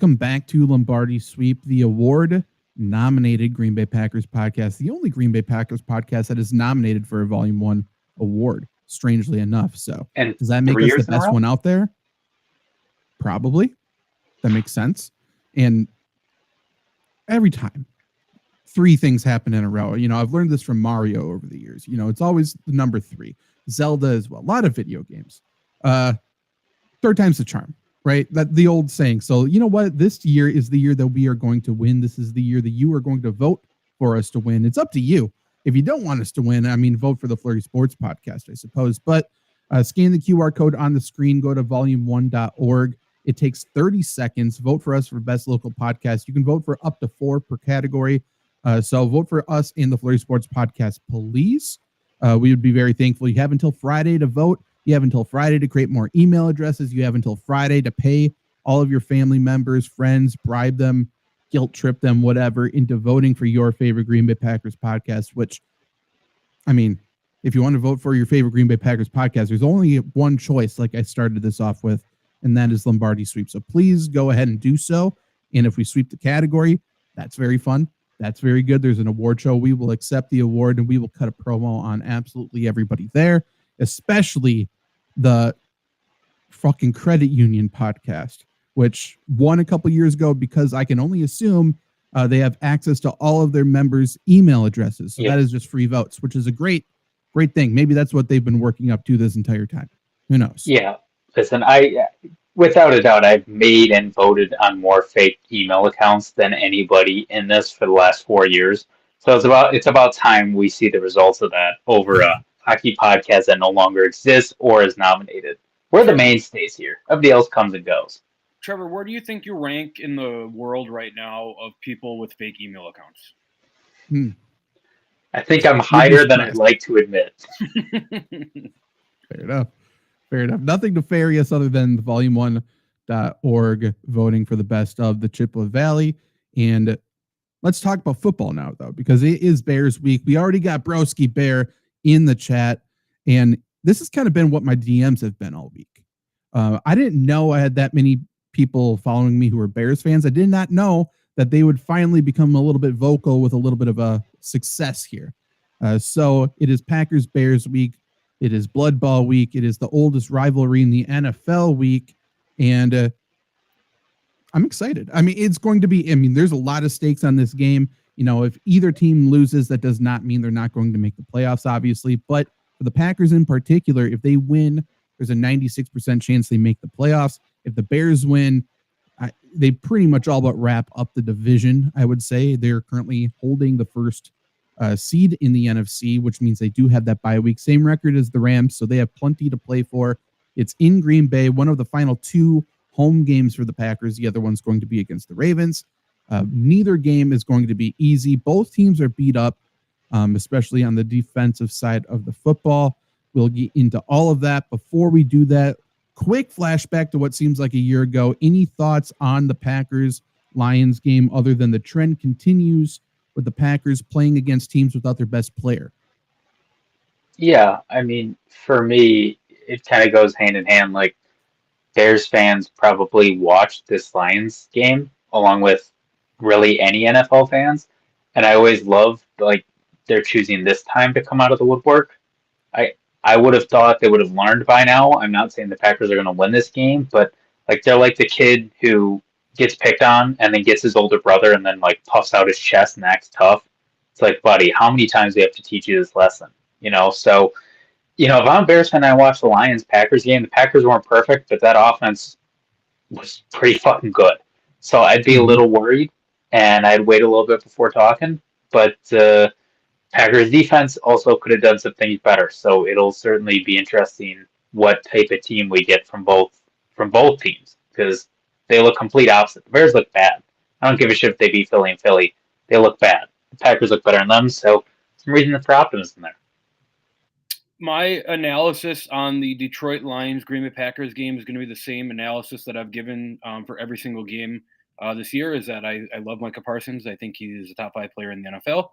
Welcome back to Lombardi Sweep, the award-nominated Green Bay Packers podcast, the only Green Bay Packers podcast that is nominated for a Volume 1 award, strangely enough. So And does that make 3 us years the in a best row? one out there? Probably. That makes sense. And every time, 3 things happen in a row. You know, I've learned this from Mario over the years. You know, it's always the number 3. Zelda as well. A lot of video games. Third time's the charm, right? That the old saying. So you know what? This year is the year that we are going to win. This is the year that you are going to vote for us to win. It's up to you. If you don't want us to win, I mean, vote for the Flurry Sports podcast, I suppose. But scan the QR code on the screen. Go to volume1.org. It takes 30 seconds. Vote for us for best local podcast. You can vote for up to 4 per category. So vote for us in the Flurry Sports podcast, please. We would be very thankful. You have until Friday to vote. You have until Friday to create more email addresses. You have until Friday to pay all of your family members, friends, bribe them, guilt trip them, whatever, into voting for your favorite Green Bay Packers podcast, which, I mean, if you want to vote for your favorite Green Bay Packers podcast, there's only one choice, like I started this off with, and that is Lombardi Sweep. So please go ahead and do so. And if we sweep the category, that's very fun. That's very good. There's an award show. We will accept the award and we will cut a promo on absolutely everybody there, especially the fucking credit union podcast, which won a couple years ago because I can only assume they have access to all of their members' email addresses. So that is just free votes, which is a great thing. Maybe that's what they've been working up to this entire time. Who knows? Yeah. Listen, without a doubt, I've made and voted on more fake email accounts than anybody in this for the last 4 years. So it's about time we see the results of that over a hockey podcast that no longer exists or is nominated. We're the mainstays here. Everybody else comes and goes. Trevor, where do you think you rank in the world right now of people with fake email accounts? I think I'm higher than I'd like to admit. Fair enough. Nothing nefarious other than the volume1.org voting for the best of the Chippewa Valley. And let's talk about football now, though, because it is Bears week. We already got Broski Bear in the chat, and this has kind of been what my DMs have been all week. I didn't know I had that many people following me who are Bears fans. I did not know that they would finally become a little bit vocal with a little bit of a success here. So it is Packers-Bears week. It is Blood Ball week. It is the oldest rivalry in the NFL week. And I'm excited. I mean, it's going to be, there's a lot of stakes on this game. You know, if either team loses, that does not mean they're not going to make the playoffs, obviously. But for the Packers in particular, if they win, there's a 96% chance they make the playoffs. If the Bears win, they pretty much all but wrap up the division, I would say. They're currently holding the first seed in the NFC, which means they do have that bye week. Same record as the Rams, so they have plenty to play for. It's in Green Bay, one of the final 2 home games for the Packers. The other one's going to be against the Ravens. Neither game is going to be easy. Both teams are beat up, especially on the defensive side of the football. We'll get into all of that. Before we do that, quick flashback to what seems like a year ago. Any thoughts on the Packers-Lions game other than the trend continues with the Packers playing against teams without their best player? Yeah, I mean, for me, it kind of goes hand in hand. Like, Bears fans probably watched this Lions game along with really any NFL fans. And I always love, like, they're choosing this time to come out of the woodwork. I would have thought they would have learned by now. I'm not saying the Packers are going to win this game, but, like, they're like the kid who gets picked on and then gets his older brother and then, like, puffs out his chest and acts tough. It's like, buddy, how many times do we have to teach you this lesson? You know, so, you know, if I'm a Bears fan and I watch the Lions-Packers game, the Packers weren't perfect, but that offense was pretty fucking good. So I'd be a little worried, and I'd wait a little bit before talking. But Packers defense also could have done some things better. So it'll certainly be interesting what type of team we get from both teams, because they look complete opposite. The Bears look bad. I don't give a shit if they beat Philly and Philly. They look bad. The Packers look better than them, so some reason for optimism there. My analysis on the Detroit Lions Green Bay Packers game is going to be the same analysis that I've given for every single game this year, is that I love Micah Parsons. I think he's a top 5 player in the NFL.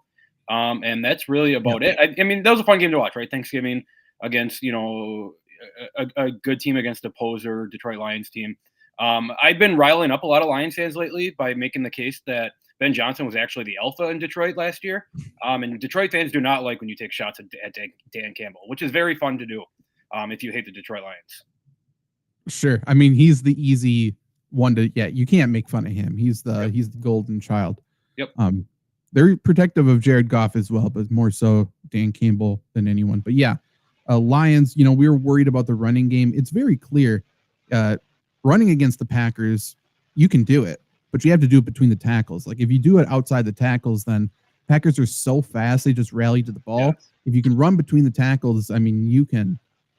And that's really about it. I mean, that was a fun game to watch, right? Thanksgiving against, you know, a good team against a poser Detroit Lions team. I've been riling up a lot of Lions fans lately by making the case that Ben Johnson was actually the alpha in Detroit last year. And Detroit fans do not like when you take shots at Dan Campbell, which is very fun to do if you hate the Detroit Lions. Sure. I mean, he's the easy one to, you can't make fun of him. He's the golden child. Yep. They're protective of Jared Goff as well, but more so Dan Campbell than anyone. But Lions, we were worried about the running game. It's very clear. Running against the Packers, you can do it, but you have to do it between the tackles. Like if you do it outside the tackles, then Packers are so fast, they just rally to the ball. Yeah. If you can run between the tackles, I mean, you can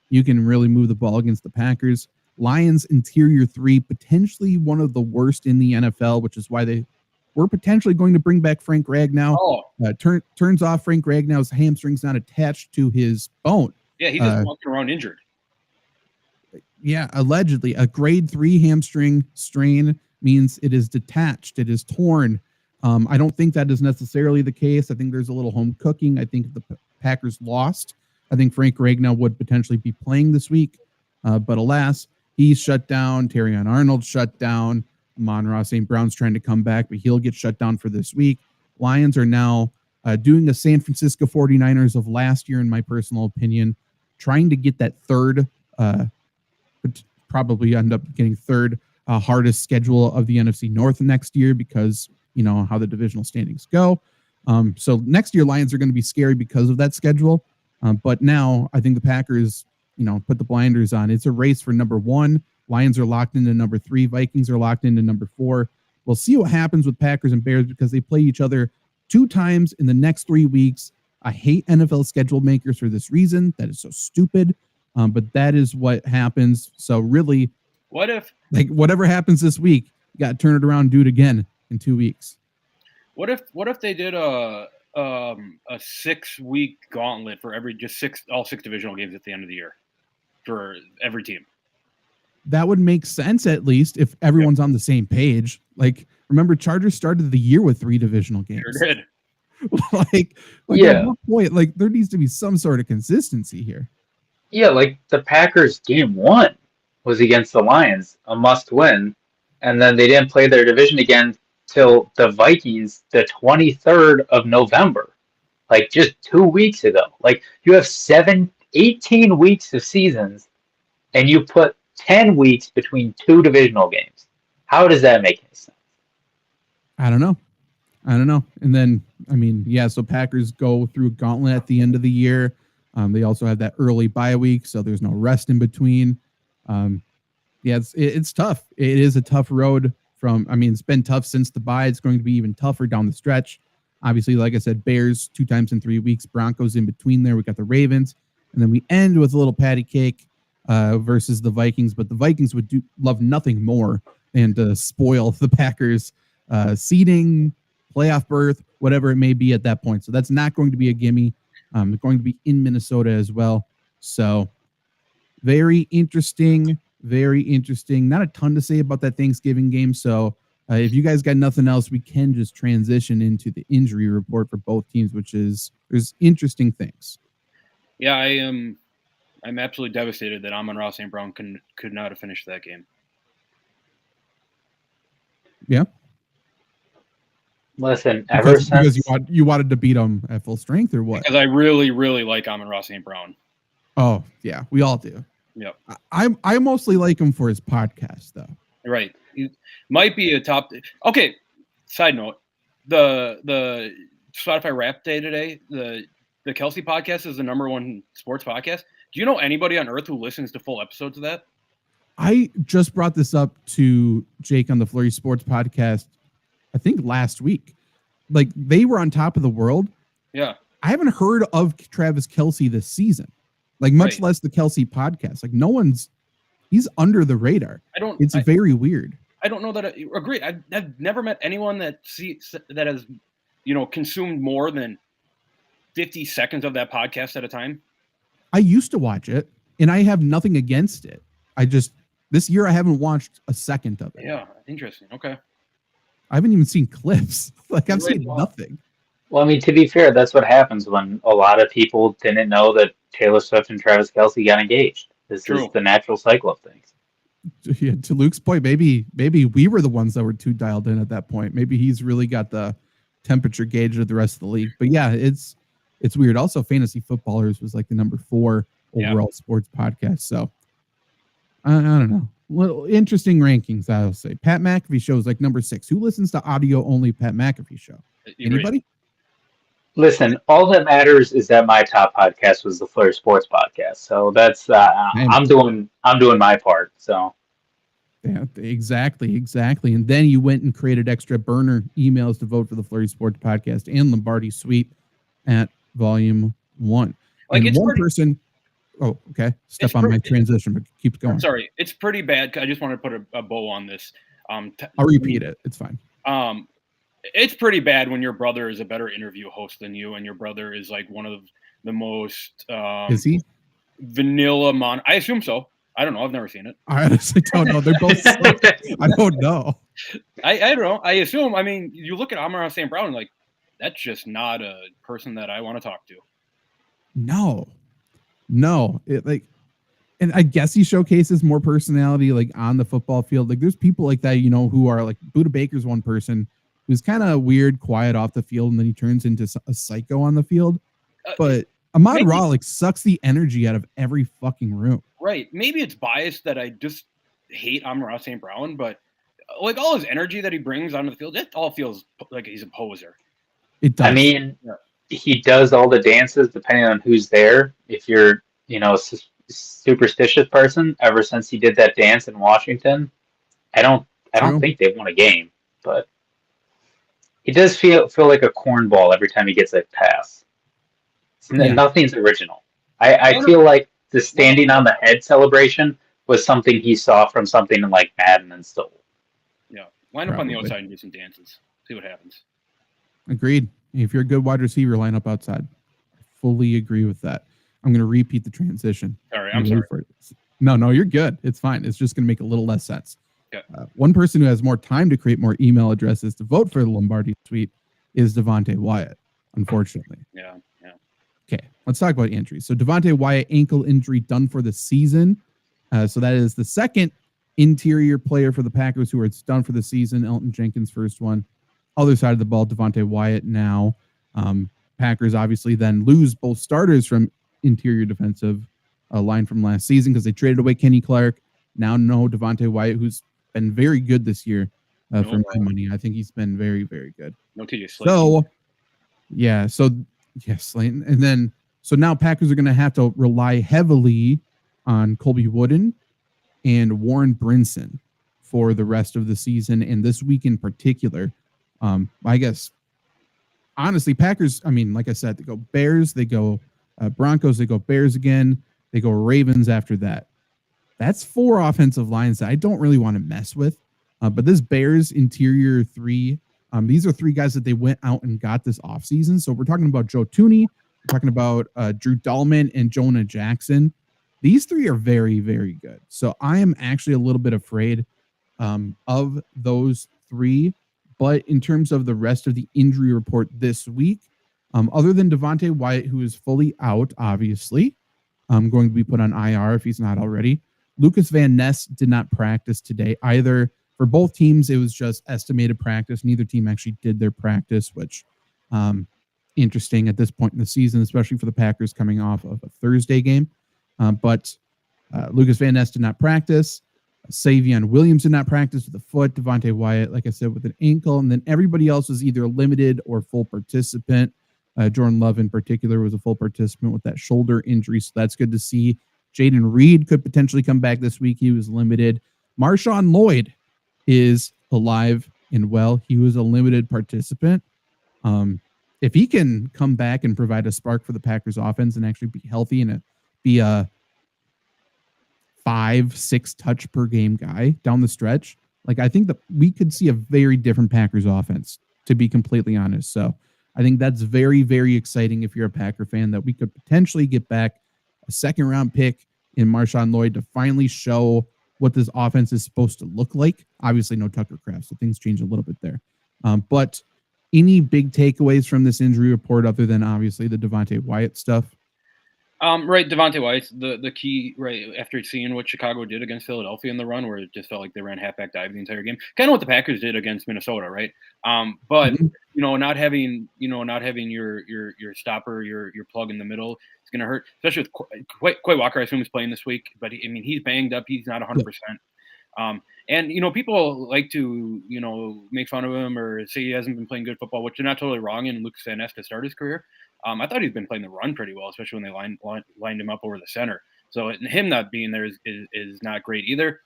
really move the ball against the Packers. Lions interior three, potentially one of the worst in the NFL, which is why they were potentially going to bring back Frank Ragnow. Turns off Frank Ragnow's hamstring's not attached to his bone. Yeah, he just walked around injured. Yeah, allegedly. A grade 3 hamstring strain means it is detached. It is torn. I don't think that is necessarily the case. I think there's a little home cooking. I think if the Packers lost, I think Frank Ragnow would potentially be playing this week. But alas, he's shut down. Terrion Arnold shut down. Amon-Ra St. Brown's trying to come back, but he'll get shut down for this week. Lions are now doing the San Francisco 49ers of last year, in my personal opinion, trying to get that third, probably end up getting third hardest schedule of the NFC North next year because, how the divisional standings go. So next year, Lions are going to be scary because of that schedule. But now I think the Packers, put the blinders on. It's a race for number 1. Lions are locked into number 3. Vikings are locked into number 4. We'll see what happens with Packers and Bears because they play each other 2 times in the next 3 weeks. I hate NFL schedule makers for this reason. That is so stupid. But that is what happens. So really, what if whatever happens this week, you got to turn it around and do it again in 2 weeks. What if they did a 6-week gauntlet for all 6 divisional games at the end of the year for every team? That would make sense, at least if everyone's on the same page. Like, remember, Chargers started the year with 3 divisional games. Sure did. At what point, there needs to be some sort of consistency here. Yeah, like the Packers game 1 was against the Lions, a must win, and then they didn't play their division again till the Vikings the 23rd of November, like just 2 weeks ago. Like you have 18 weeks of seasons, and you put 10 weeks between 2 divisional games. How does that make any sense? I don't know. And then, so Packers go through a gauntlet at the end of the year. They also have that early bye week, so there's no rest in between. It's tough. It is a tough road it's been tough since the bye. It's going to be even tougher down the stretch. Obviously, like I said, Bears 2 times in 3 weeks, Broncos in between there. We got the Ravens, and then we end with a little patty cake versus the Vikings. But the Vikings would love nothing more than to spoil the Packers seeding, playoff berth, whatever it may be at that point. So that's not going to be a gimme. They're going to be in Minnesota as well. So very interesting. Not a ton to say about that Thanksgiving game. So if you guys got nothing else, we can just transition into the injury report for both teams, there's interesting things. Yeah, I'm absolutely devastated that Amon-Ra St. Brown could not have finished that game. Yeah. Listen, because you wanted to beat him at full strength, or what? Because I really, really like Amon-Ra St. Brown. Oh yeah, we all do. Yep. I mostly like him for his podcast, though. Right. He might be a top. Okay. Side note: the Spotify Rap Day today, the Kelsey podcast is the #1 sports podcast. Do you know anybody on earth who listens to full episodes of that? I just brought this up to Jake on the Flurry Sports podcast, I think last week. Like, they were on top of the world. Yeah. I haven't heard of Travis Kelce this season, much less the Kelsey podcast. He's under the radar. It's very weird. I don't know that I agree. I've never met anyone that has, consumed more than 50 seconds of that podcast at a time. I used to watch it, and I have nothing against it. This year I haven't watched a second of it. Yeah, interesting. Okay. I haven't even seen clips. I've seen nothing. Well, to be fair, that's what happens when a lot of people didn't know that Taylor Swift and Travis Kelce got engaged. This is the natural cycle of things. Yeah, to Luke's point, maybe we were the ones that were too dialed in at that point. Maybe he's really got the temperature gauge of the rest of the league. But yeah, it's weird. Also, Fantasy Footballers was like the number 4 overall sports podcast. So I don't know. Well, interesting rankings, I'll say. Pat McAfee show is like number 6. Who listens to audio only Pat McAfee show? Anybody? Listen, all that matters is that my top podcast was the Flurry Sports podcast. So that's I'm doing my part. So yeah, exactly. And then you went and created extra burner emails to vote for the Flurry Sports podcast and Lombardi Sweep at Volume 1. Like, and one person. Oh, okay. Step on my transition, but keep going. I'm sorry, it's pretty bad. I just want to put a bow on this. I'll repeat it. It's fine. It's pretty bad when your brother is a better interview host than you, and your brother is like one of the most is he vanilla I assume so. I don't know. I've never seen it. I honestly don't know. They're both. I don't know. I don't know. I assume. I mean, you look at Amon-Ra St. Brown, and like, that's just not a person that I want to talk to. No, and I guess he showcases more personality like on the football field. Like there's people like that, who are like Buda Baker's one person who's kind of weird, quiet off the field, and then he turns into a psycho on the field. But Ahmad-Ra like sucks the energy out of every fucking room. Right. Maybe it's biased that I just hate Amon-Ra St. Brown, but like all his energy that he brings onto the field, it all feels like he's a poser. It does. I mean, he does all the dances depending on who's there. If you're, a superstitious person, ever since he did that dance in Washington, I don't think they've won a game, but he does feel like a cornball every time he gets a pass. Nothing's original. I feel like the standing on the head celebration was something he saw from something like Madden and stole. Yeah, line up on the outside and do some dances. See what happens. Agreed. If you're a good wide receiver, line up outside. Fully agree with that. I'm going to repeat the transition. Sorry, I'm sorry. No, you're good. It's fine. It's just going to make a little less sense. Okay. One person who has more time to create more email addresses to vote for the Lombardi Sweep is Devontae Wyatt, unfortunately. Yeah. Okay, let's talk about injuries. So Devontae Wyatt, ankle injury, done for the season. So that is the second interior player for the Packers who are done for the season. Elton Jenkins, first one. Other side of the ball, Devontae Wyatt now. Packers obviously then lose both starters from interior defensive line from last season because they traded away Kenny Clark. Now no Devontae Wyatt, who's been very good this year for my money. I think he's been very, very good. No TJ Slayton. Slayton. And then, so now Packers are going to have to rely heavily on Colby Wooden and Warren Brinson for the rest of the season and this week in particular. I guess, honestly, Packers, like I said, they go Bears, they go Broncos, they go Bears again, they go Ravens after that. That's 4 offensive lines that I don't really want to mess with. But this Bears interior 3, these are 3 guys that they went out and got this offseason. So we're talking about Joe Thuney, we're talking about Drew Dahlman and Jonah Jackson. These 3 are very, very good. So I am actually a little bit afraid of those 3. But in terms of the rest of the injury report this week, other than Devontae Wyatt, who is fully out, obviously, going to be put on IR if he's not already. Lucas Van Ness did not practice today either. For both teams, it was just estimated practice. Neither team actually did their practice, which interesting at this point in the season, especially for the Packers coming off of a Thursday game. But Lucas Van Ness did not practice. Savion Williams did not practice with a foot. Devontae Wyatt, like I said, with an ankle. And then everybody else was either limited or full participant. Jordan Love in particular was a full participant with that shoulder injury. So that's good to see. Jaden Reed could potentially come back this week. He was limited. Marshawn Lloyd is alive and well. He was a limited participant. If he can come back and provide a spark for the Packers offense and actually be healthy and be a 5-6 touch per game guy down the stretch, like I think that we could see a very different Packers offense, to be completely honest. So I think that's very, very exciting if you're a Packer fan, that we could potentially get back a 2nd-round pick in Marshawn Lloyd to finally show what this offense is supposed to look like. Obviously, no Tucker Kraft, so things change a little bit there. But any big takeaways from this injury report other than obviously the Devontae Wyatt stuff? Right, Devontae White's the key, right, after seeing what Chicago did against Philadelphia in the run, where it just felt like they ran halfback dive the entire game. Kind of what the Packers did against Minnesota, right? But Mhm. not having your stopper, your plug in the middle, it's going to hurt, especially with Quay Walker. I assume he's playing this week, but he's banged up. He's not 100%. And people like to make fun of him or say he hasn't been playing good football, which they're not totally wrong. And Lucas Van Ness to start his career, I thought he's been playing the run pretty well, especially when they lined him up over the center. So him not being there is not great either.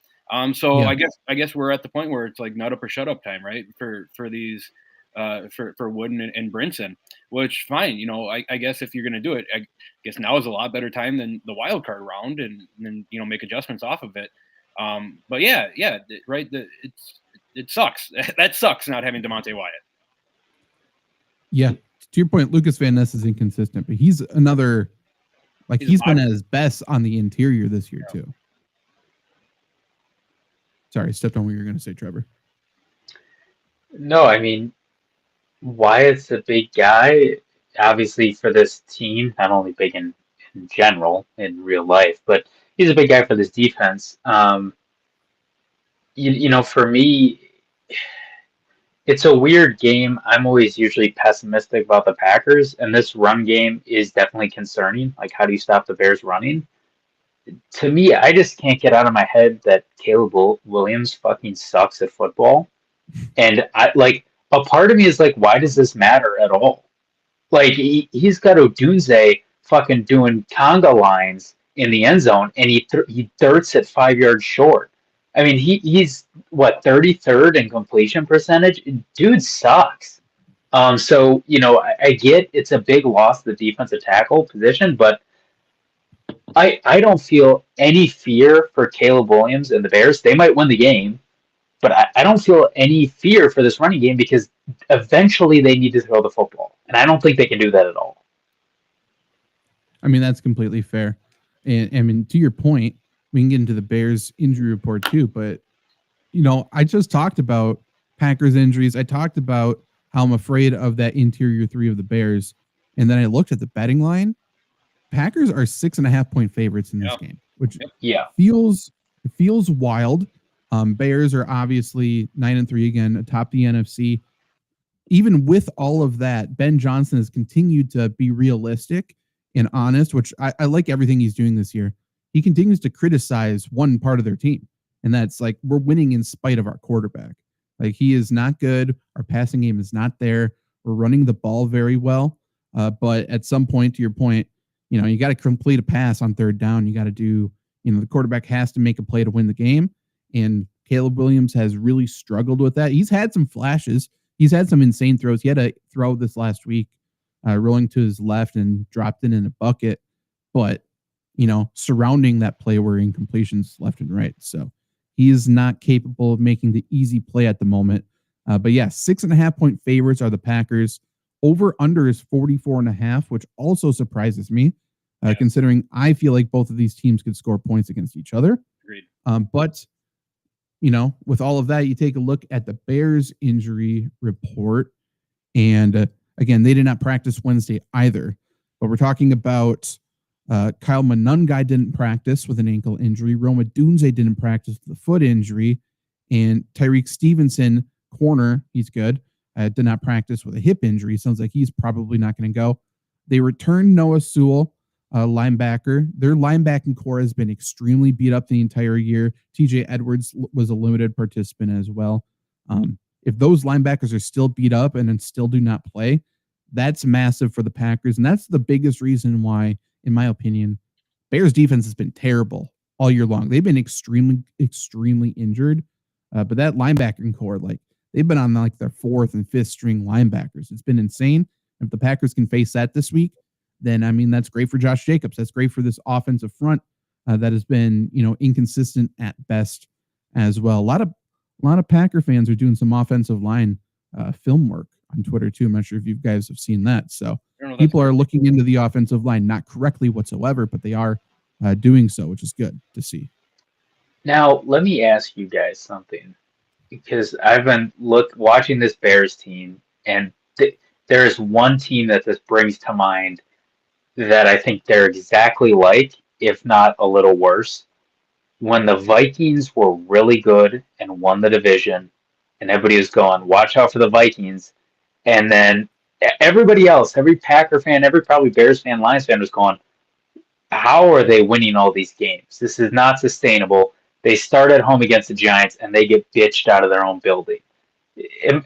So Yeah. I guess we're at the point where it's like nut up or shut up time, right? For these for Wooden and Brinson, which fine. I guess if you're going to do it, I guess now is a lot better time than the wild card round, and then make adjustments off of it. But yeah, right. It sucks. That sucks not having Devontae Wyatt. Yeah. To your point, Lucas Van Ness is inconsistent, but he's another, like, he's been at his best on the interior this year too. Sorry, stepped on what you were going to say, Trevor. No, I mean, Wyatt's a big guy, obviously for this team, not only big in general in real life, but he's a big guy for this defense. For me, it's a weird game. I'm always usually pessimistic about the Packers, and this run game is definitely concerning. Like, how do you stop the Bears running? To me, I just can't get out of my head that Caleb Williams fucking sucks at football. And a part of me is like, why does this matter at all? Like, he's got Odunze fucking doing conga lines in the end zone, and he dirts it 5 yards short. I mean, he's what, 33rd in completion percentage? Dude sucks. So I get it's a big loss to the defensive tackle position, but I don't feel any fear for Caleb Williams and the Bears. They might win the game, but I don't feel any fear for this running game because eventually they need to throw the football, and I don't think they can do that at all. I mean, that's completely fair. And I mean, to your point, we can get into the Bears injury report too, but I just talked about Packers injuries. I talked about how I'm afraid of that interior three of the Bears. And then I looked at the betting line. Packers are 6.5-point favorites in this game, which feels wild. Bears are obviously 9-3 again, atop the NFC. Even with all of that, Ben Johnson has continued to be realistic and honest, which I like everything he's doing this year. He continues to criticize one part of their team, and that's like, we're winning in spite of our quarterback. Like, he is not good. Our passing game is not there. We're running the ball very well. But at some point, to your point, you got to complete a pass on third down. You got to do, the quarterback has to make a play to win the game. And Caleb Williams has really struggled with that. He's had some flashes. He's had some insane throws. He had a throw this last week, rolling to his left and dropped it in a bucket. But, surrounding that play were incompletions left and right. So he is not capable of making the easy play at the moment. But yeah, 6.5-point favorites are the Packers. Over under is 44.5, which also surprises me, considering I feel like both of these teams could score points against each other. Agreed. But with all of that, you take a look at the Bears injury report. And again, they did not practice Wednesday either. But we're talking about Kyle Monungai didn't practice with an ankle injury. Rome Odunze didn't practice with a foot injury. And Tyreek Stevenson, corner, he's good, did not practice with a hip injury. Sounds like he's probably not going to go. They returned Noah Sewell, linebacker. Their linebacking core has been extremely beat up the entire year. TJ Edwards was a limited participant as well. If those linebackers are still beat up and then still do not play, that's massive for the Packers. And that's the biggest reason why, in my opinion, Bears defense has been terrible all year long. They've been extremely, extremely injured. But that linebacking core, like, they've been on like their fourth and fifth string linebackers. It's been insane. If the Packers can face that this week, then I mean, that's great for Josh Jacobs. That's great for this offensive front that has been, inconsistent at best as well. A lot of Packer fans are doing some offensive line film work on Twitter too. I'm not sure if you guys have seen that. So people are looking into the offensive line, not correctly whatsoever, but they are doing so, which is good to see. Now, let me ask you guys something, because I've been watching this Bears team, and there is one team that this brings to mind that I think they're exactly like, if not a little worse. When the Vikings were really good and won the division, and everybody was going, watch out for the Vikings. And then everybody else, every Packer fan, every probably Bears fan, Lions fan was going, how are they winning all these games? This is not sustainable. They start at home against the Giants and they get bitched out of their own building.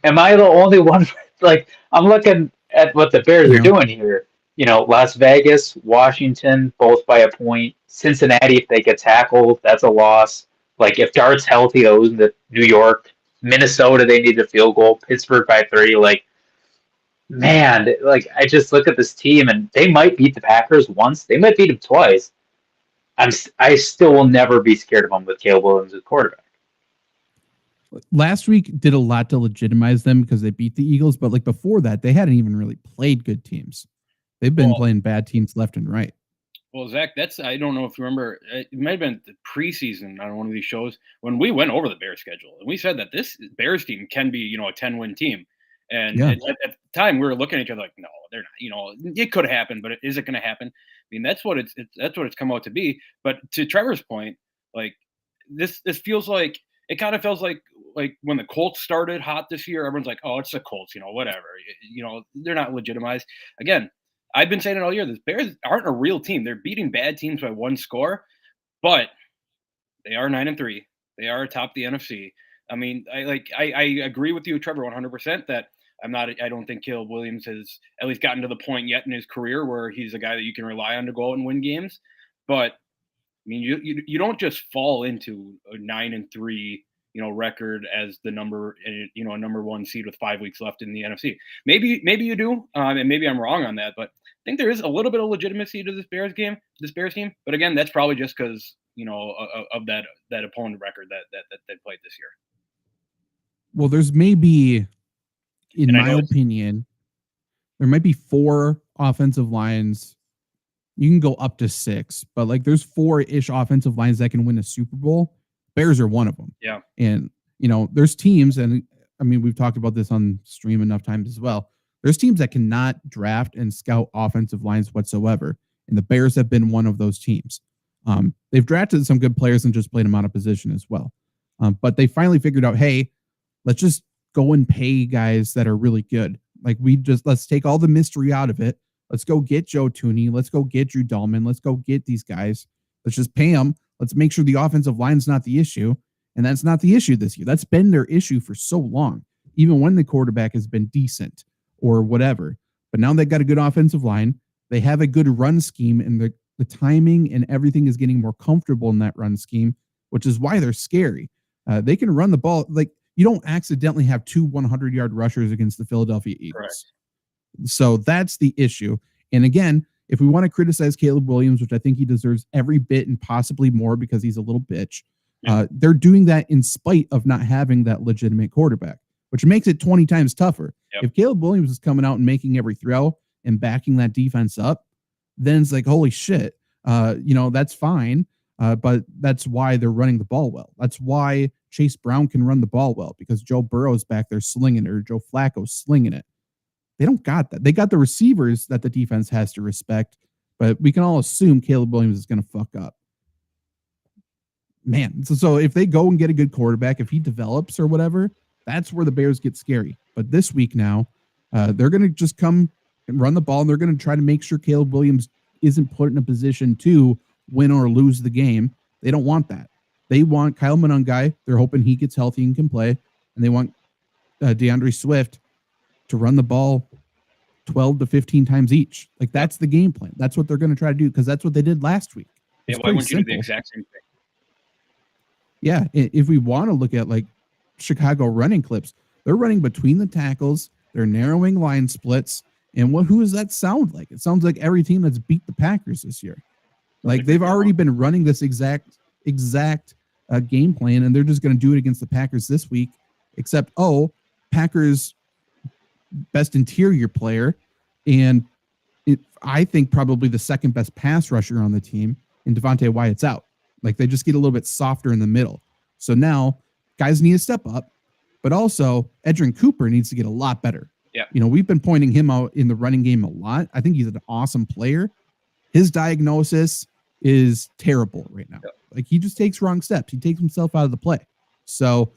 Am I the only one? Like, I'm looking at what the Bears are No. doing here. Las Vegas, Washington, both by a point. Cincinnati, if they get tackled, that's a loss. Like, if Dart's healthy, they'll lose to New York. Minnesota, they need a field goal. Pittsburgh by 3. Like, man, like, I just look at this team, and they might beat the Packers once. They might beat them twice. I still will never be scared of them with Caleb Williams as quarterback. Last week did a lot to legitimize them because they beat the Eagles, but like before that, they hadn't even really played good teams. They've been playing bad teams left and right. Well, Zach, I don't know if you remember, it might have been the preseason on one of these shows when we went over the Bears schedule, and we said that this Bears team can be, a 10-win team. And at the time, we were looking at each other like, no, they're not. It could happen, but is it going to happen? I mean, that's what it's come out to be. But to Trevor's point, like this feels like it kind of feels like when the Colts started hot this year, everyone's like, oh, it's the Colts, whatever. They're not legitimized. Again, I've been saying it all year. The Bears aren't a real team. They're beating bad teams by one score, but they are 9-3. They are atop the NFC. I mean, I agree with you, Trevor, 100% that I don't think Caleb Williams has at least gotten to the point yet in his career where he's a guy that you can rely on to go out and win games. But I mean, you don't just fall into a 9-3, record as the number, a number one seed with 5 weeks left in the NFC. Maybe you do, and maybe I'm wrong on that, but I think there is a little bit of legitimacy to this Bears team. But again, that's probably just because of that opponent record that they played this year. Well, there's maybe, in my opinion, there might be 4 offensive lines. You can go up to 6, but like there's 4-ish offensive lines that can win a Super Bowl. Bears are one of them. Yeah. And, there's teams, and I mean, we've talked about this on stream enough times as well. There's teams that cannot draft and scout offensive lines whatsoever. And the Bears have been one of those teams. They've drafted some good players and just played them out of position as well. But they finally figured out, hey, let's just go and pay guys that are really good. Like let's take all the mystery out of it. Let's go get Joe Tooney. Let's go get Drew Dahlman. Let's go get these guys. Let's just pay them. Let's make sure the offensive line's not the issue. And that's not the issue this year. That's been their issue for so long, even when the quarterback has been decent or whatever. But now they've got a good offensive line. They have a good run scheme, and the timing and everything is getting more comfortable in that run scheme, which is why they're scary. They can run the ball. Like, you don't accidentally have 2 100-yard rushers against the Philadelphia Eagles. Correct. So that's the issue. And again, if we want to criticize Caleb Williams, which I think he deserves every bit and possibly more because he's a little bitch, they're doing that in spite of not having that legitimate quarterback, which makes it 20 times tougher. Yep. If Caleb Williams is coming out and making every throw and backing that defense up, then it's like, holy shit, that's fine. But that's why they're running the ball well. That's why Chase Brown can run the ball well, because Joe Burrow's back there slinging it, or Joe Flacco's slinging it. They don't got that. They got the receivers that the defense has to respect, but we can all assume Caleb Williams is going to fuck up. Man, so if they go and get a good quarterback, if he develops or whatever, that's where the Bears get scary. But this week now, they're going to just come and run the ball, and they're going to try to make sure Caleb Williams isn't put in a position to win or lose the game. They don't want that. They want Kyle Monangai. They're hoping he gets healthy and can play. And they want DeAndre Swift to run the ball 12 to 15 times each. Like, that's the game plan. That's what they're going to try to do, because that's what they did last week. Yeah, why wouldn't you do the exact same thing? Yeah, if we want to look at like Chicago running clips, they're running between the tackles. They're narrowing line splits. And who does that sound like? It sounds like every team that's beat the Packers this year. Like, they've already been running this exact game plan, and they're just going to do it against the Packers this week. Except, Packers' best interior player, and I think probably the second best pass rusher on the team, and Devontae Wyatt's out. Like, they just get a little bit softer in the middle. So now guys need to step up, but also Edgerrin Cooper needs to get a lot better. Yeah. We've been pointing him out in the running game a lot. I think he's an awesome player, his diagnosis is terrible right now. Like he just takes wrong steps. He takes himself out of the play. So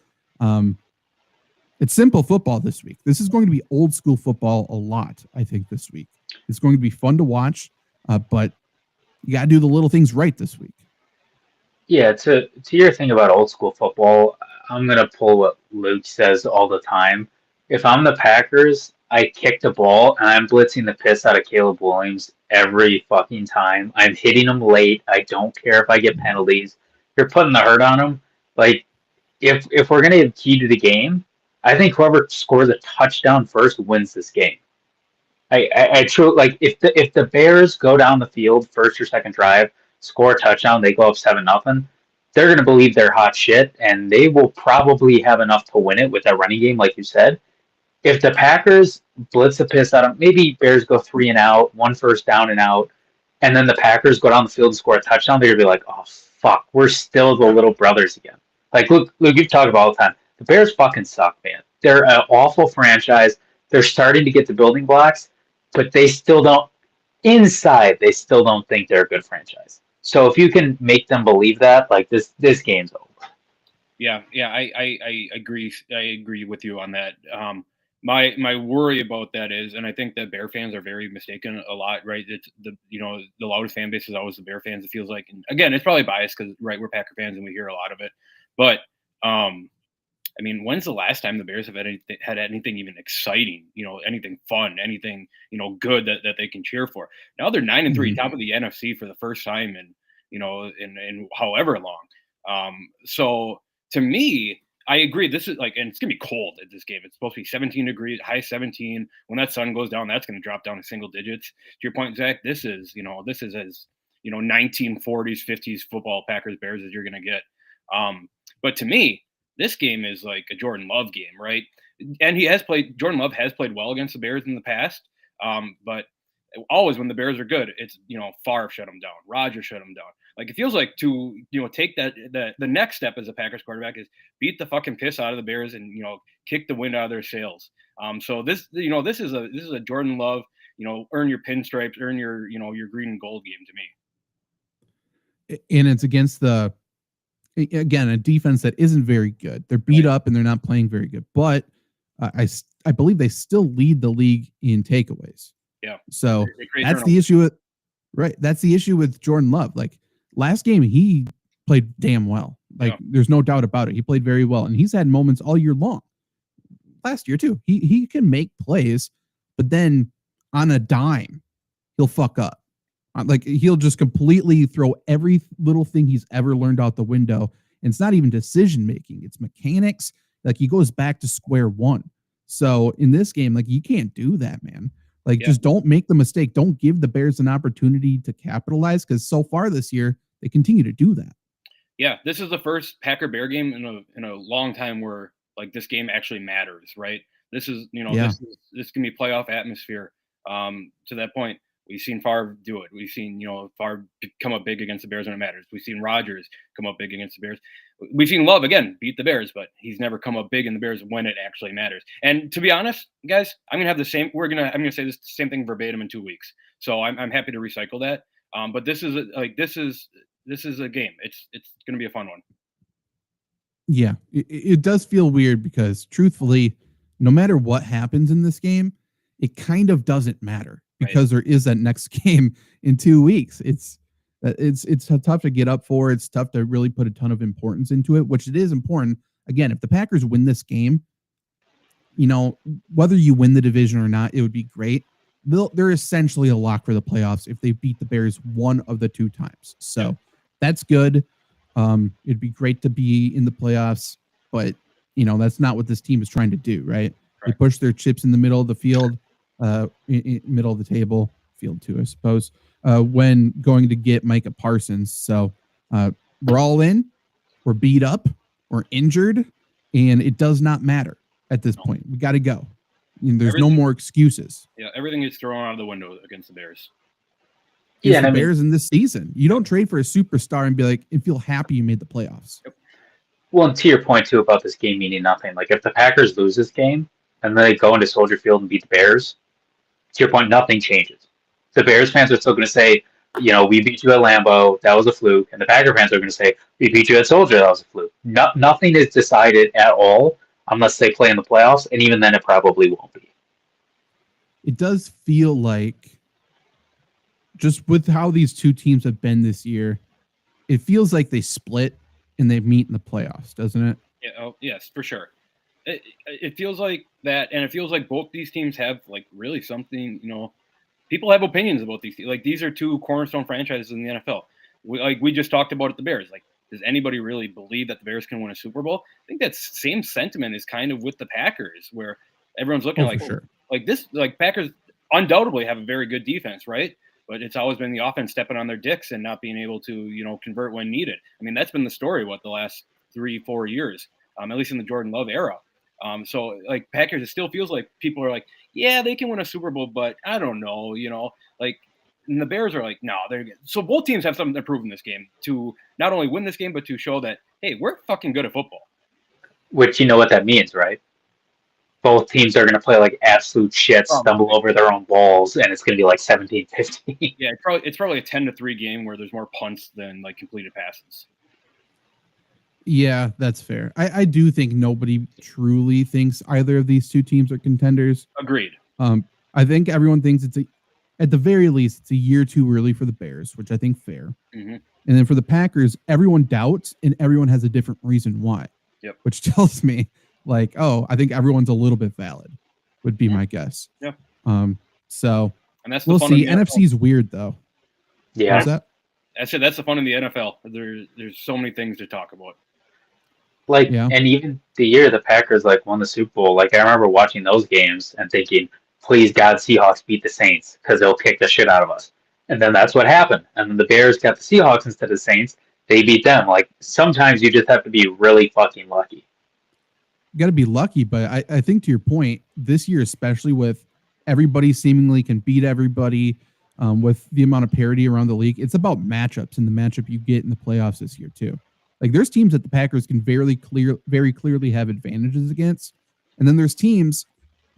it's simple football this week. This is going to be old school football a lot, I think, this week. It's going to be fun to watch, but you got to do the little things right this week. Yeah, to your thing about old school football, I'm gonna pull what Luke says all the time. If I'm the Packers, I kick the ball and I'm blitzing the piss out of Caleb Williams every fucking time. I'm hitting him late. I don't care if I get penalties. You're putting the hurt on him. Like if we're gonna get key to the game, I think whoever scores a touchdown first wins this game. I truly like if the Bears go down the field first or second drive, score a touchdown, they go up 7-0. They're gonna believe they're hot shit, and they will probably have enough to win it with that running game, like you said. If the Packers blitz the piss out of maybe Bears go 3-and-out, one first down and out, and then the Packers go down the field and score a touchdown, they're gonna be like, oh fuck, we're still the little brothers again. Like look, you've talked about all the time. The Bears fucking suck, man. They're an awful franchise. They're starting to get the building blocks, but they still don't inside they still don't think they're a good franchise. So if you can make them believe that, like this game's over. Yeah, I agree. I agree with you on that. My worry about that is, and I think that Bear fans are very mistaken a lot, right? It's the loudest fan base is always the Bear fans. It feels like, and again, it's probably biased because right, we're Packer fans and we hear a lot of it. But I mean, when's the last time the Bears have had anything even exciting? Anything fun, anything good that they can cheer for? Now they're 9-3, top of the NFC for the first time in however long. So to me, I agree. This is and it's gonna be cold at this game. It's supposed to be 17 degrees, high 17. When that sun goes down, that's gonna drop down to single digits. To your point, Zach, this is as 1940s, 50s football Packers Bears as you're gonna get. But to me, this game is like a Jordan Love game, right? And Jordan Love has played well against the Bears in the past. But always when the Bears are good, it's Favre shut them down, Rodgers shut them down. Like it feels like to take the next step as a Packers quarterback is beat the fucking piss out of the Bears and kick the wind out of their sails. So this is a Jordan Love earn your pinstripes, earn your your green and gold game to me. And it's against again a defense that isn't very good. They're beat up and they're not playing very good. But I believe they still lead the league in takeaways. Yeah. So that's the issue with That's the issue with Jordan Love. Like last game, he played damn well. Like there's no doubt about it. He played very well, and he's had moments all year long. Last year too, he can make plays, but then on a dime, he'll fuck up. Like he'll just completely throw every little thing he's ever learned out the window. And it's not even decision making; it's mechanics. Like he goes back to square one. So in this game, like you can't do that, man. Like just don't make the mistake. Don't give the Bears an opportunity to capitalize because so far this year they continue to do that. Yeah, this is the first Packer Bear game in a long time where like this game actually matters, right? This is this can be playoff atmosphere. To that point, we've seen Favre do it. We've seen Favre come up big against the Bears when it matters. We've seen Rodgers come up big against the Bears. We've seen Love again beat the Bears, but he's never come up big in the Bears when it actually matters. And to be honest, guys, I'm gonna have the same. I'm gonna say this same thing verbatim in 2 weeks. So I'm happy to recycle that. But this is a game. It's gonna be a fun one. Yeah, it does feel weird because truthfully, no matter what happens in this game, it kind of doesn't matter because there is that next game in 2 weeks. It's tough to get up for. It's tough to really put a ton of importance into it, which it is important. Again, if the Packers win this game, whether you win the division or not, it would be great. They're essentially a lock for the playoffs if they beat the Bears one of the 2 times. So that's good. It'd be great to be in the playoffs, but that's not what this team is trying to do, right? They push their chips in the middle of the field, middle of the table, field 2, I suppose, when going to get Micah Parsons. So we're all in, we're beat up, we're injured, and it does not matter at this point. We got to go. There's no more excuses. Yeah, everything is thrown out of the window against the Bears. The Bears in this season. You don't trade for a superstar and be like and feel happy you made the playoffs. Yep. Well, and to your point too about this game meaning nothing. Like if the Packers lose this game and then they go into Soldier Field and beat the Bears, to your point, nothing changes. The Bears fans are still going to say, we beat you at Lambeau, that was a fluke, and the Packer fans are going to say, we beat you at Soldier, that was a fluke. Nothing is decided at all unless they play in the playoffs, and even then it probably won't be. It does feel like, just with how these two teams have been this year, it feels like they split and they meet in the playoffs, doesn't it? Yeah, oh, yes, for sure. It feels like that, and it feels like both these teams have like really something. People have opinions about these. Like these are two cornerstone franchises in the NFL. We just talked about it, the Bears. Like, does anybody really believe that the Bears can win a Super Bowl? I think that same sentiment is kind of with the Packers, where everyone's looking for sure. Like Packers undoubtedly have a very good defense, right? But it's always been the offense stepping on their dicks and not being able to convert when needed. I mean, that's been the story the last 3-4 years, at least in the Jordan Love era. So like Packers, it still feels like people are like, yeah, they can win a Super Bowl, but I don't know, like, and the Bears are like, no, they're good. So both teams have something to prove in this game to not only win this game, but to show that, hey, we're fucking good at football. Which you know what that means, right? Both teams are going to play like absolute shit, stumble over their own balls, and it's going to be like 17-15. Yeah, it's probably a 10-3 game where there's more punts than like completed passes. Yeah, that's fair. I do think nobody truly thinks either of these two teams are contenders. Agreed. I think everyone thinks at the very least, it's a year too early for the Bears, which I think fair. Mm-hmm. And then for the Packers, everyone doubts and everyone has a different reason why. Yep. Which tells me like, oh, I think everyone's a little bit valid, would be my guess. Yep. So and that's we'll see. NFC's weird though. Yeah. What's that? That's the fun in the NFL. There's so many things to talk about. And even the year the Packers won the Super Bowl, I remember watching those games and thinking, please God, Seahawks beat the Saints because they'll kick the shit out of us. And then that's what happened. And then the Bears got the Seahawks instead of the Saints. They beat them. Sometimes you just have to be really fucking lucky. You got to be lucky, but I think to your point, this year especially with everybody seemingly can beat everybody, with the amount of parity around the league, it's about matchups and the matchup you get in the playoffs this year too. There's teams that the Packers can very clearly have advantages against. And then there's teams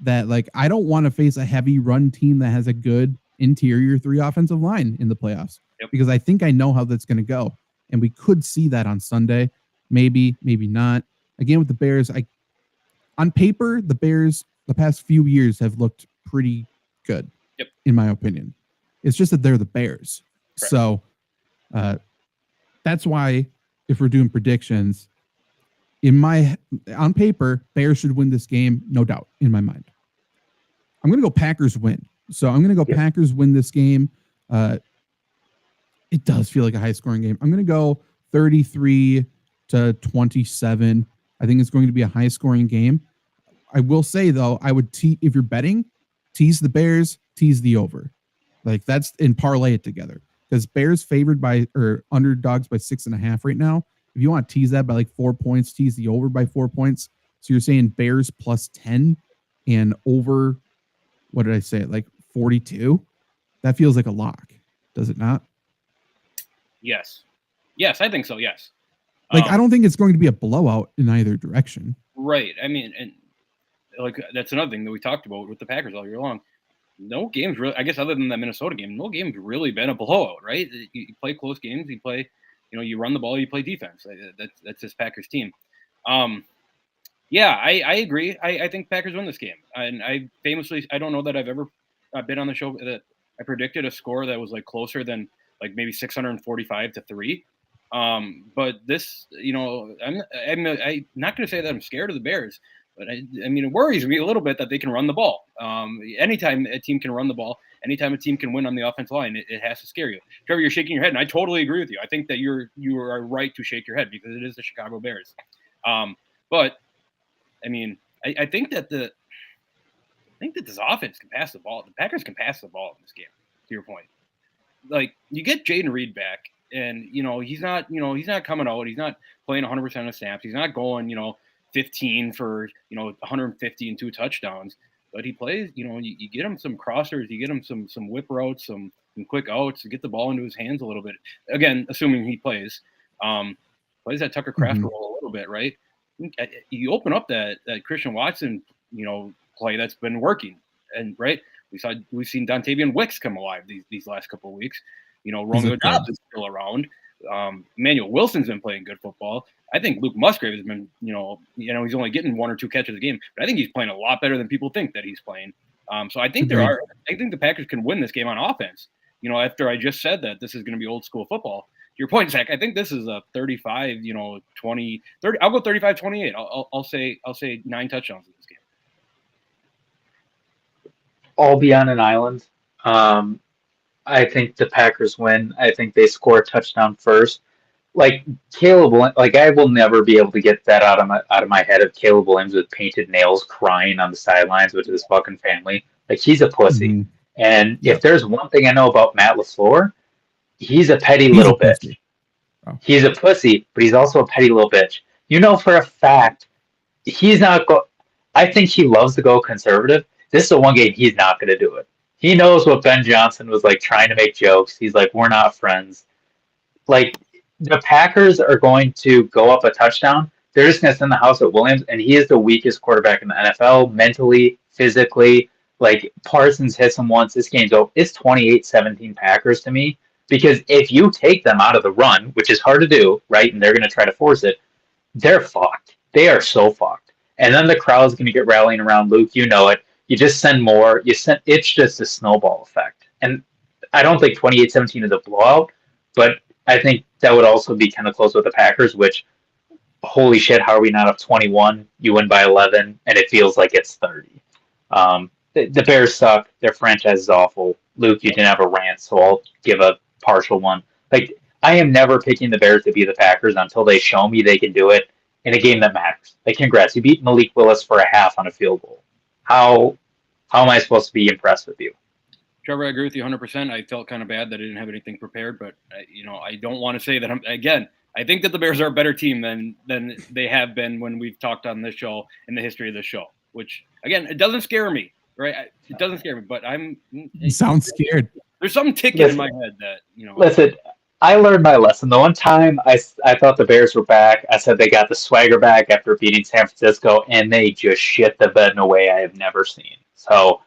that I don't want to face a heavy run team that has a good interior 3 offensive line in the playoffs. Yep. Because I think I know how that's going to go. And we could see that on Sunday. Maybe not. Again, with the Bears, on paper, the Bears the past few years have looked pretty good, in my opinion. It's just that they're the Bears. Correct. So that's why, if we're doing predictions, on paper, Bears should win this game, no doubt, in my mind. I'm going to go Packers win. So I'm going to go Packers win this game. It does feel like a high-scoring game. I'm going to go 33-27. I think it's going to be a high-scoring game. I will say, though, I would if you're betting, tease the Bears, tease the over. That's and parlay it together. Because Bears favored by or underdogs by 6.5 right now. If you want to tease that by 4 points, tease the over by 4 points. So you're saying Bears plus 10 and over, what did I say? 42? That feels like a lock. Does it not? Yes, I think so. Yes. I don't think it's going to be a blowout in either direction. Right. I mean, and that's another thing that we talked about with the Packers all year long. No games really, I guess, other than that Minnesota game, no game's really been a blowout, right? You play close games, you play, you run the ball, you play defense. That's this Packers team. Yeah, I agree. I think Packers win this game. And I don't know that I've ever been on the show that I predicted a score that was closer than maybe 645-3. But this, I'm not going to say that I'm scared of the Bears. But I mean, it worries me a little bit that they can run the ball. Anytime a team can run the ball, anytime a team can win on the offensive line, it has to scare you. Trevor, you're shaking your head, and I totally agree with you. I think that you are right to shake your head because it is the Chicago Bears. But I mean, I think that this offense can pass the ball. The Packers can pass the ball in this game. To your point, you get Jaden Reed back, and he's not coming out. He's not playing 100% of snaps. He's not going 15 for 150 and 2 touchdowns, but he plays. You get him some crossers, you get him some whip routes, some quick outs to get the ball into his hands a little bit. Again, assuming he plays that Tucker Kraft role a little bit, right? You open up that Christian Watson play that's been working, and right we've seen Dontavian Wicks come alive these last couple of weeks. Romeo Dobbs is still around. Emmanuel Wilson's been playing good football. I think Luke Musgrave has been, he's only getting 1 or 2 catches a game, but I think he's playing a lot better than people think that he's playing. So I think I think the Packers can win this game on offense. After I just said that this is going to be old school football. To your point, Zach, I think this is a 35, 20, 30. I'll go 35-28. I'll say 9 touchdowns in this game. All be on an island. I think the Packers win. I think they score a touchdown first. Like Caleb, like I will never be able to get that out of my head of Caleb Williams with painted nails crying on the sidelines with his fucking family. Like he's a pussy. Mm-hmm. And if there's one thing I know about Matt LaFleur, he's a petty little bitch. Oh. He's a pussy, but he's also a petty little bitch. For a fact, he's not I think he loves to go conservative. This is the one game he's not going to do it. He knows what Ben Johnson was like trying to make jokes. He's like, we're not friends. Like, the Packers are going to go up a touchdown. They're just going to send the house at Williams, and he is the weakest quarterback in the NFL, mentally, physically. Like, Parsons hits him once. This game's over. It's 28-17 Packers to me, because if you take them out of the run, which is hard to do, right, and they're going to try to force it, they're fucked. They are so fucked. And then the crowd's going to get rallying around Luke. You know it. You just send more. It's just a snowball effect. And I don't think 28-17 is a blowout, but I think that would also be kind of close with the Packers, which, holy shit, how are we not up 21? You win by 11, and it feels like it's 30. The Bears suck. Their franchise is awful. Luke, you didn't have a rant, so I'll give a partial one. Like, I am never picking the Bears to be the Packers until they show me they can do it in a game that matters. Like, congrats. You beat Malik Willis for a half on a field goal. How am I supposed to be impressed with you? Trevor, I agree with you 100%. I felt kind of bad that I didn't have anything prepared, but I don't want to say that I think that the Bears are a better team than they have been when we've talked on this show in the history of this show, which again, it doesn't scare me, right? It doesn't scare me, but You sound scared. There's something ticking in my head that, Listen, I learned my lesson. The one time I thought the Bears were back, I said they got the swagger back after beating San Francisco, and they just shit the bed in a way I have never seen. So,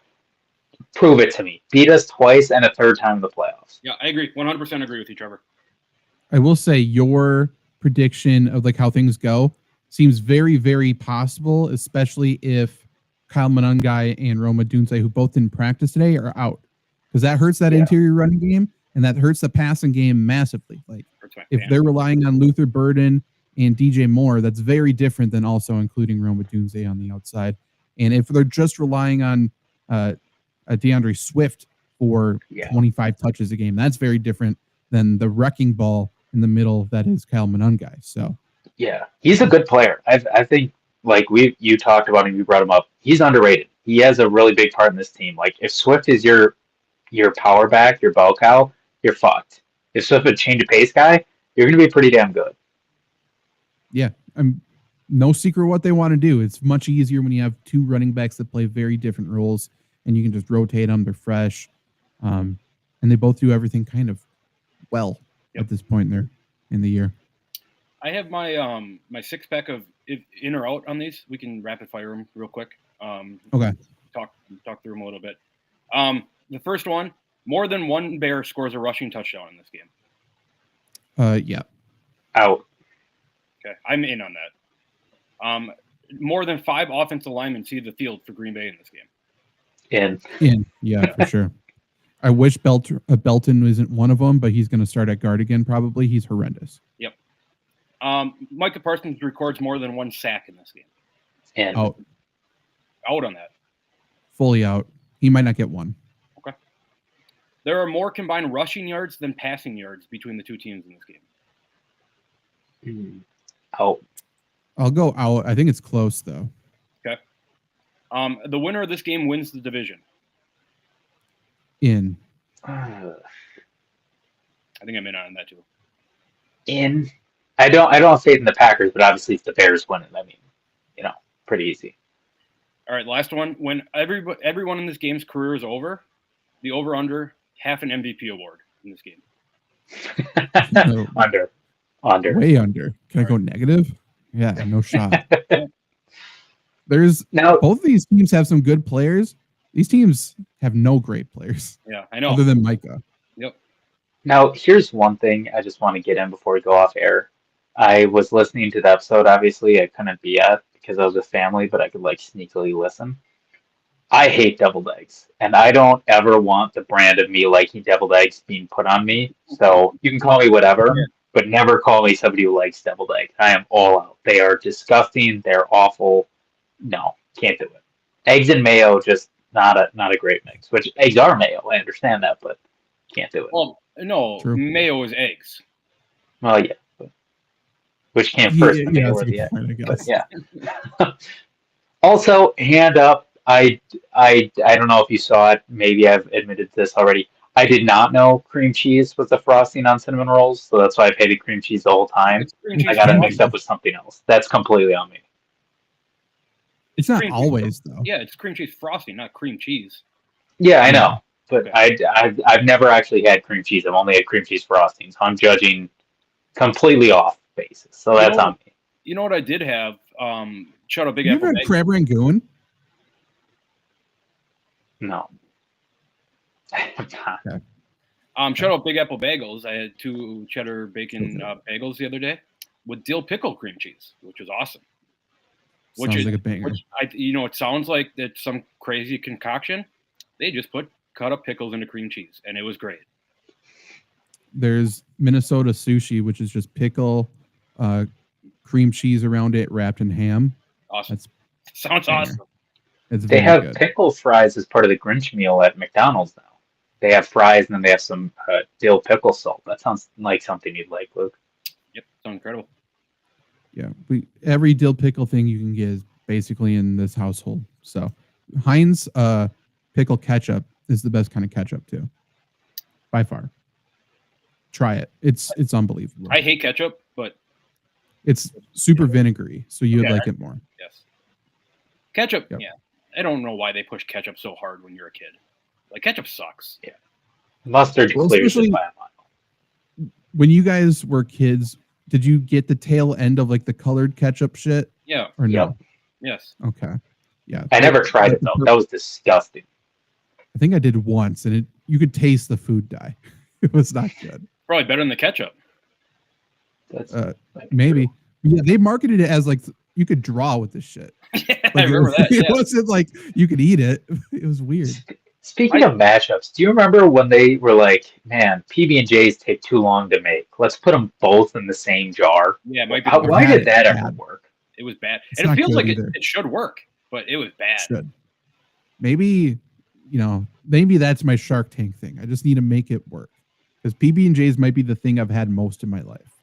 prove it to me. Beat us twice and a third time in the playoffs. Yeah, I agree. 100% agree with you, Trevor. I will say your prediction of like how things go seems very, very possible, especially if Kyle Monangai and Roma Dunze, who both didn't practice today, are out. Because that hurts that interior running game, and that hurts the passing game massively. Like if they're relying on Luther Burden and DJ Moore, that's very different than also including Roma Dunze on the outside. And if they're just relying on DeAndre Swift for 25 touches a game, that's very different than the wrecking ball in the middle that is Kyle Monangai. So yeah, he's a good player. I think like you talked about him, you brought him up. He's underrated. He has a really big part in this team. Like if Swift is your power back, your bell cow, you're fucked. If Swift is a change of pace guy, you're going to be pretty damn good. Yeah, no secret what they want to do. It's much easier when you have two running backs that play very different roles, and you can just rotate them. They're fresh, and they both do everything kind of well at this point in the year. I have my my 6-pack of in or out on these. We can rapid fire them real quick. Okay. Talk through them a little bit. The first one: more than one Bear scores a rushing touchdown in this game. Yeah. Out. Okay, I'm in on that. More than 5 offensive linemen see the field for Green Bay in this game. In. Yeah, for sure. I wish Belton isn't one of them, but he's going to start at guard again probably. He's horrendous. Yep. Micah Parsons records more than 1 sack in this game. In. Out on that. Fully out. He might not get one. Okay. There are more combined rushing yards than passing yards between the two teams in this game. Out. I'll go out. I think it's close, though. Okay. The winner of this game wins the division. In. I think I'm in on that, too. In. I don't have faith in the Packers, but obviously if the Bears win it, I mean, pretty easy. All right, last one. When everyone in this game's career is over, the over-under half an MVP award in this game. Under. Way under. Can I go negative? Yeah, no shot. Both of these teams have some good players. These teams have no great players. Yeah, I know. Other than Micah. Yep. Now, here's one thing I just want to get in before we go off air. I was listening to the episode. Obviously, I couldn't be at because I was with family, but I could like sneakily listen. I hate deviled eggs, and I don't ever want the brand of me liking deviled eggs being put on me. So you can call me whatever, Yeah. but never call me somebody who likes deviled eggs. I am all out. They are disgusting. They're awful. No, can't do it. Eggs and mayo, just not a great mix. Which eggs are mayo. I understand that, but can't do it. Well, no, True. mayo is eggs. Well, yeah. But which came Yeah, first, the yeah, mayo that's or a the good egg? point, I But guess. yeah. Also, hand up. I don't know if you saw it. Maybe I've admitted this already. I did not know cream cheese was the frosting on cinnamon rolls, so that's why I've hated cream cheese the whole time. It's cream It I cheese got it can mixed be. up with something else. That's completely on me. It's not cream cheese. always though. Yeah, it's cream cheese frosting, not cream cheese. Yeah, I Yeah. know, but Okay. I've never actually had cream cheese. I've only had cream cheese frosting, so I'm judging completely off basis. So You that's know, on me. you know what I did have? Shout out Big You Apple ever had Bagels. crab rangoon? No. Shout out Big Apple Bagels. I had 2 cheddar bacon bagels the other day with dill pickle cream cheese, which was awesome. Which Sounds is, like a banger. which it sounds like that's some crazy concoction. They just put cut up pickles into cream cheese, and it was great. There's Minnesota sushi, which is just pickle, cream cheese around it, wrapped in ham. Awesome. That's Sounds banger. awesome. It's They very have good. pickle fries as part of the Grinch meal at McDonald's now. They have fries and then they have some dill pickle salt. That sounds like something you'd like, Luke. Yep, sounds incredible. Yeah, every dill pickle thing you can get is basically in this household. So Heinz pickle ketchup is the best kind of ketchup too, by far. Try it. It's unbelievable. I hate ketchup, but It's super vinegary, so you would Yeah. like it more. yes, ketchup. Yep. Yeah, I don't know why they push ketchup so hard when you're a kid. Like ketchup sucks. Mustard Well, clears especially- it by a mile. When you guys were kids, did you get the tail end of like the colored ketchup shit Yeah. or no? Yep. Yes. Okay. Yeah. I never tried it though. That was disgusting. I think I did once, and you could taste the food dye. It was not good. Probably better than the ketchup. That's might be Maybe. true. Yeah, they marketed it as like you could draw with this shit. Yeah, Like, I remember that. It Yeah. wasn't like you could eat it. It was weird. Speaking of mashups, do you remember when they were like, "Man, PB&Js take too long to make. Let's put them both in the same jar." Yeah, it might be. Why bad. did that ever Bad. work? It was bad, It's and it not feels good like either. it should work, but it was bad. Should. Maybe, maybe that's my Shark Tank thing. I just need to make it work. Because PB&Js might be the thing I've had most in my life.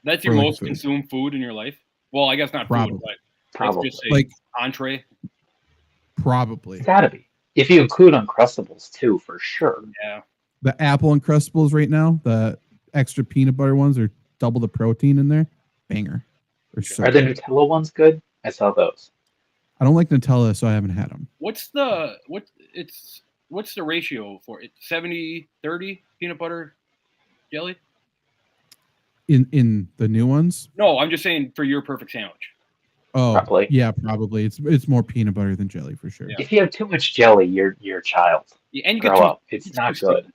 That's your For, like, most food. consumed food in your life. Well, I guess not Probably. food, but let's Probably. just say Like, entree. probably. It's gotta be. If you include Uncrustables too, for sure. Yeah, The Apple Uncrustables right now, the extra peanut butter ones are double the protein in there. Banger. They're so Are the good. Nutella ones good? I saw those. I don't like Nutella, so I haven't had them. what's the ratio for it? 70-30 peanut butter jelly? In the new ones? No, I'm just saying for your perfect sandwich. Oh, Probably. yeah, probably. It's more peanut butter than jelly for sure. Yeah. If you have too much jelly, you're a child. Yeah, and you get Grow too, up. It's not too good. sticky.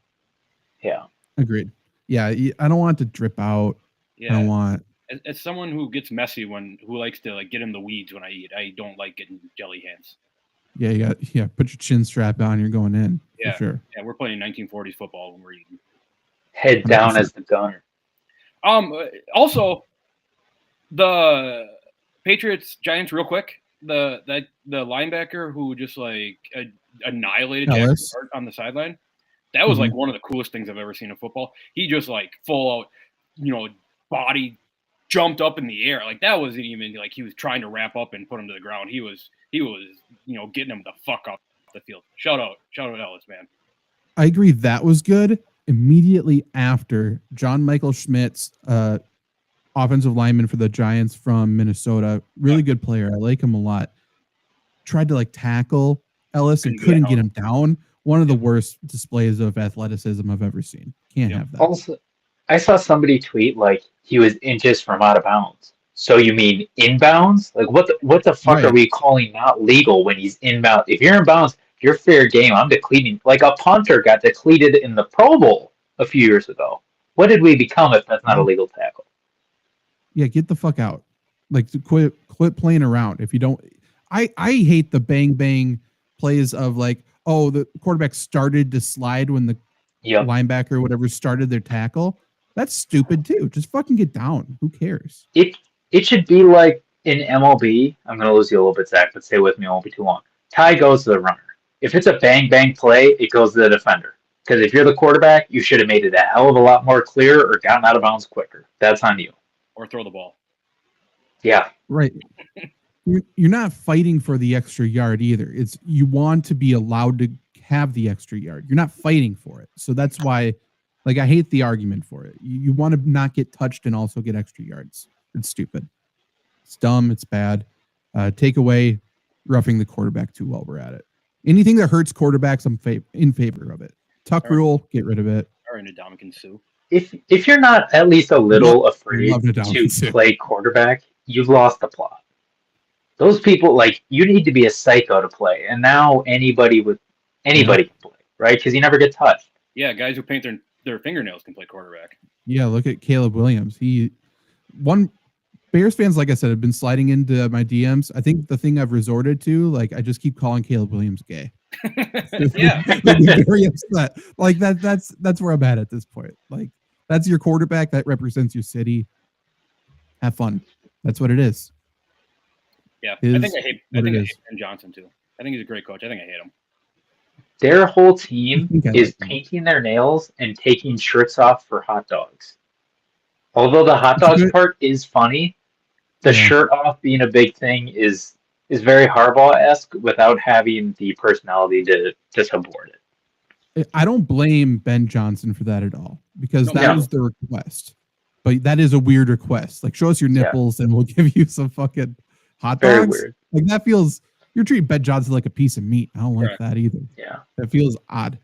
Yeah. Agreed. Yeah, I don't want it to drip out. I Yeah, don't want. as someone who gets messy who likes to like get in the weeds when I eat, I don't like getting jelly hands. Yeah, put your chin strap on. You're going in Yeah. for sure. Yeah, we're playing 1940s football when we're eating. Head down 100%. as the gunner. Also, the Patriots Giants real quick. The linebacker who just like annihilated Jackson Ellis. Dart on the sideline. That was Mm-hmm. like one of the coolest things I've ever seen in football. He just like full out, body jumped up in the air. Like that wasn't even like he was trying to wrap up and put him to the ground. He was getting him the fuck off the field. Shout out Ellis, man. I agree. That was good. Immediately after, John Michael Schmitz, offensive lineman for the Giants from Minnesota, really good player. I like him a lot. Tried to like tackle Ellis and couldn't get him down. One of the worst displays of athleticism I've ever seen. Can't have that. Also, I saw somebody tweet like he was inches from out of bounds. So you mean inbounds? Like what the fuck Right. are we calling not legal when he's inbound? If you're in bounds, you're fair game. I'm decleating. Like a punter got decleated in the Pro Bowl. a few years ago. What did we become if that's not a legal tackle? Yeah, get the fuck out. Like, quit playing around. If you don't, I hate the bang plays of like, oh, the quarterback started to slide when the linebacker or whatever started their tackle. That's stupid too. Just fucking get down. Who cares? It should be like in MLB. I'm going to lose you a little bit, Zach, but stay with me. It won't be too long. Tie goes to the runner. If it's a bang play, it goes to the defender. Because if you're the quarterback, you should have made it a hell of a lot more clear or gotten out of bounds quicker. That's on you. Or throw the ball. Yeah. Right. You're not fighting for the extra yard either. It's you want to be allowed to have the extra yard. You're not fighting for it. So that's why, like, I hate the argument for it. You want to not get touched and also get extra yards. It's stupid. It's dumb. It's bad. Take away roughing the quarterback too while we're at it. Anything that hurts quarterbacks, I'm in favor of it. Tuck rule, get rid of it. Or in Ndamukong Suh. If you're not at least a little afraid to play quarterback, you've lost the plot. Those people, like, you need to be a psycho to play, and now anybody can play, right? Because you never get touched. Yeah, guys who paint their fingernails can play quarterback. Yeah, look at Caleb Williams. Bears fans, like I said, have been sliding into my DMs. I think the thing I've resorted to, like, I just keep calling Caleb Williams gay. Yeah, very upset. Like that's where I'm at this point. Like, that's your quarterback that represents your city. Have fun. That's what it is. Yeah, I think I hate Ben Johnson too. I think he's a great coach. I think I hate him. Their whole team is painting their nails and taking shirts off for hot dogs. Although the hot dogs part is funny, the shirt off being a big thing is very Harbaugh-esque without having the personality to support it. I don't blame Ben Johnson for that at all, because that was the request. But that is a weird request. Like, show us your nipples and we'll give you some fucking hot dogs. Very weird. Like, that feels, you're treating Ben Johnson like a piece of meat. I don't like that either. Yeah. That feels odd.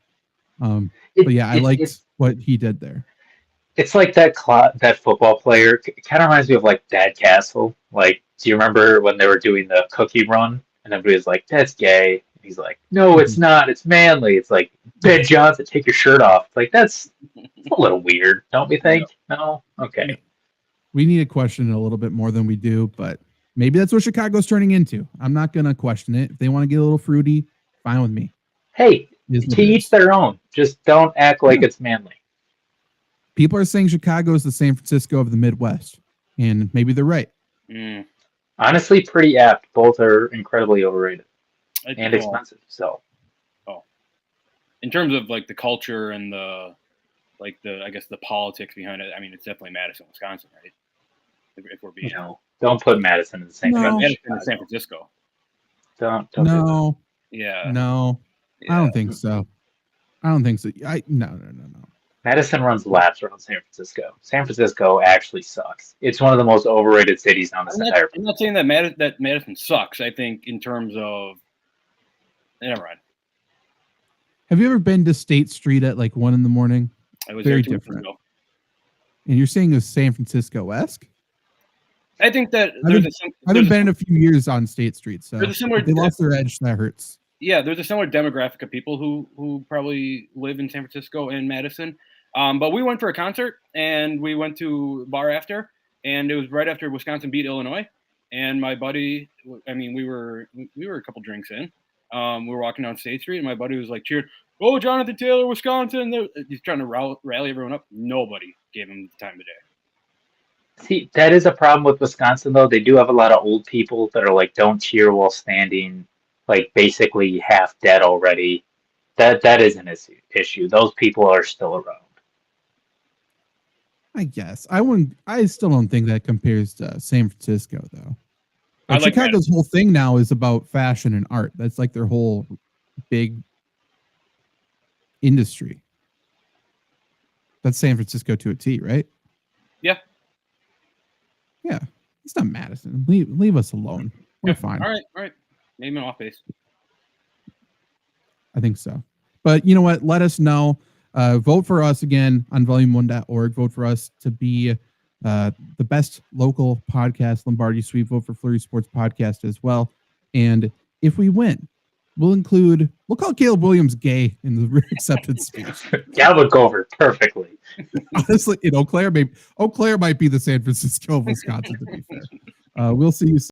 But yeah, I liked what he did there. It's like that football player. It kind of reminds me of like Dad Castle. Like, do you remember when they were doing the cookie run and everybody was like, "That's gay"? And he's like, "No, it's not. It's manly." It's like, Ben Johnson, take your shirt off. Like, that's a little weird, don't we think? No? Okay. We need to question it a little bit more than we do, but maybe that's what Chicago's turning into. I'm not going to question it. If they want to get a little fruity, fine with me. Hey, to each their own. Just don't act like it's manly. People are saying Chicago is the San Francisco of the Midwest, and maybe they're right. Honestly, pretty apt. Both are incredibly overrated and expensive. So, in terms of like the culture and the I guess the politics behind it, I mean, it's definitely Madison, Wisconsin, right? If we're being don't put Madison in the same. Madison in San Francisco. Don't. No. Yeah. No. I don't think so. No. Madison runs laps around San Francisco. San Francisco actually sucks. It's one of the most overrated cities on this entire planet. I'm not saying that Madison sucks. I think in terms of... Never mind. Have you ever been to State Street at like 1 a.m? I was very different. And you're saying it's San Francisco-esque? I think that I haven't been in a few years on State Street, so they lost their edge. That hurts. Yeah, there's a similar demographic of people who probably live in San Francisco and Madison. But we went for a concert, and we went to a bar after, and it was right after Wisconsin beat Illinois. And my buddy, I mean, we were a couple drinks in. We were walking down State Street, and my buddy was like cheering, "Oh, Jonathan Taylor, Wisconsin!" He's trying to rally everyone up. Nobody gave him the time of day. See, that is a problem with Wisconsin, though. They do have a lot of old people that are like, don't cheer while standing, like basically half dead already. That is an issue. Those people are still around. I guess I still don't think that compares to San Francisco, though. Like Chicago's whole thing now is about fashion and art. That's like their whole big industry. That's San Francisco to a T, right? Yeah. Yeah. It's not Madison. Leave us alone. We're fine. All right. Name an off base. I think so. But you know what? Let us know. Vote for us again on volume1.org. Vote for us to be the best local podcast, Lombardi Sweep. Vote for Flurry Sports Podcast as well. And if we win, We'll call Caleb Williams gay in the acceptance speech. That would go over perfectly. Honestly, in Eau Claire might be the San Francisco of Wisconsin, to be fair. We'll see you soon.